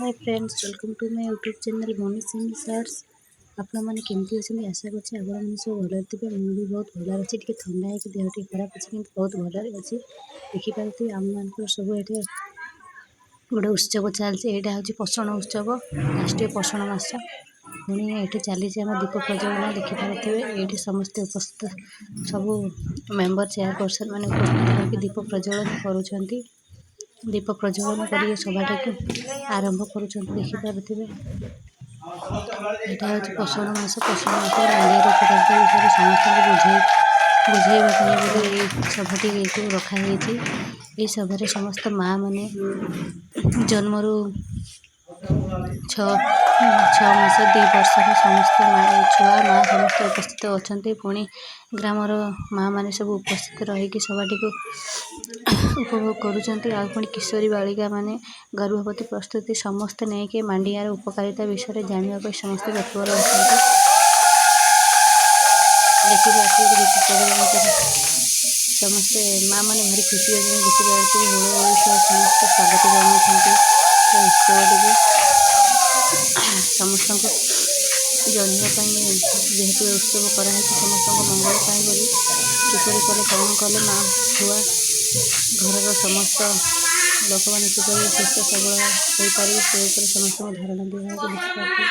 Hi friends, welcome to my YouTube channel Mani Singh shorts. आपने केमती अच्छे आशा करछे आप सब भल थे। मुझे भी बहुत भल अच्छी, टे थंडा है कि देह खराब अच्छे कि बहुत भल अच्छी। देखिपे आम मान सब ये गोटे उत्सव चलती। यहाँ हूँ पोषण उत्सव, राष्ट्रीय पोषण मास। पुणी ये चली आम दीप प्रज्वलन देखिपे। ये समस्ते उपस्थित सब मेंबर चेयरपर्सन मैंने उपस्थित होकर दीप प्रज्वलन करुँच। दीप प्रज्वलन कर सभा आरंभ करुँच। देखिपे यहाँ हूँ पोषण मास। पोषण मास मांडिया उपकारिता विषय समस्त बुझेबा सभाटी रखाई। ये सभार समस्त माँ मैंने जन्मरू 6 मास 2 वर्षर समस्त छुआ माँ समस्त उपस्थित अच्छा। पुणी ग्रामर माँ मैंने सब उपस्थित रहीकि सभाटी को उपभोग करुँच। किशोरी बालिका माने गर्भवती प्रस्तुति समस्त नहीं कि मांडियार उपकारिता विषय जानवाई समस्त तत्पर अच्छा। देखिए समस्ते माँ मैंने भारी खुशी अच्छे। देखिए हुड़ समस्त स्वागत जनाते उत्सव समस्त जनवाई। जेहेतु उत्सव कराई समस्त मंगल बोली किपरि कले कौन कले माँ छुआ घर समस्त लोक मैंने किपरि सुस्थ सबल हो पारे से समस्त धारणा दिखाई।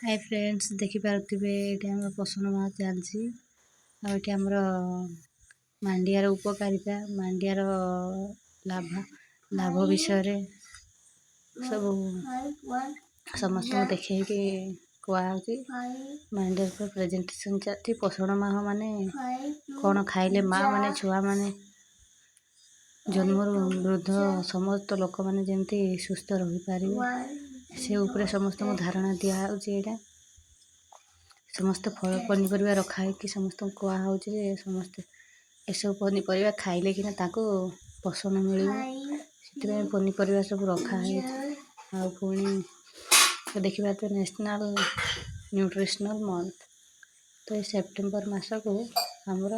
हाय फ्रेंड्स, देखिपे ये आम पोषण माह चलती। आम मांडियार उपकारिता मांडियार लाभ लाभ विषय सब समस्त देखे କୁହାହେଉଛି। ମାଇଣ୍ଡର ଉପରେ ପ୍ରେଜେଣ୍ଟେସନ୍ ଚାଲିଛି। ପୋଷଣ ମାହ ମାନେ କ'ଣ ଖାଇଲେ ମାଆ ମାନେ ଛୁଆମାନେ ଜନ୍ମରୁ ବୃଦ୍ଧ ସମସ୍ତ ଲୋକମାନେ ଯେମିତି ସୁସ୍ଥ ରହିପାରିବେ ସେ ଉପରେ ସମସ୍ତଙ୍କୁ ଧାରଣା ଦିଆହେଉଛି। ଏଇଟା ସମସ୍ତ ଫଳ ପନିପରିବା ରଖା ହେଇକି ସମସ୍ତଙ୍କୁ କୁହାହେଉଛି ଯେ ସମସ୍ତେ ଏସବୁ ପନିପରିବା ଖାଇଲେ କିନା ତାଙ୍କୁ ପୋଷଣ ମିଳିବ। ସେଥିପାଇଁ ପନିପରିବା ସବୁ ରଖା ହେଇଛି। ଆଉ ପୁଣି ଦେଖିବା ତ ନ୍ୟାସନାଲ୍ ନ୍ୟୁଟ୍ରିସନାଲ୍ ମନ୍ଥ, ତ ଏଇ ସେପ୍ଟେମ୍ବର ମାସକୁ ଆମର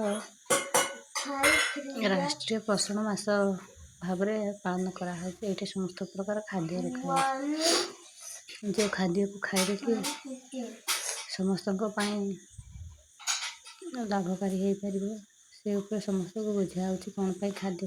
ରାଷ୍ଟ୍ରୀୟ ପୋଷଣ ମାସ ଭାବରେ ପାଳନ କରାହେଉଛି। ଏଇଠି ସମସ୍ତ ପ୍ରକାର ଖାଦ୍ୟ ରଖାଯାଇଛି। ଯେଉଁ ଖାଦ୍ୟକୁ ଖାଇଲେ କି ସମସ୍ତଙ୍କ ପାଇଁ ଲାଭକାରୀ ହେଇପାରିବ ସେ ଉପରେ ସମସ୍ତଙ୍କୁ ବୁଝାହେଉଛି କ'ଣ ପାଇଁ ଖାଦ୍ୟ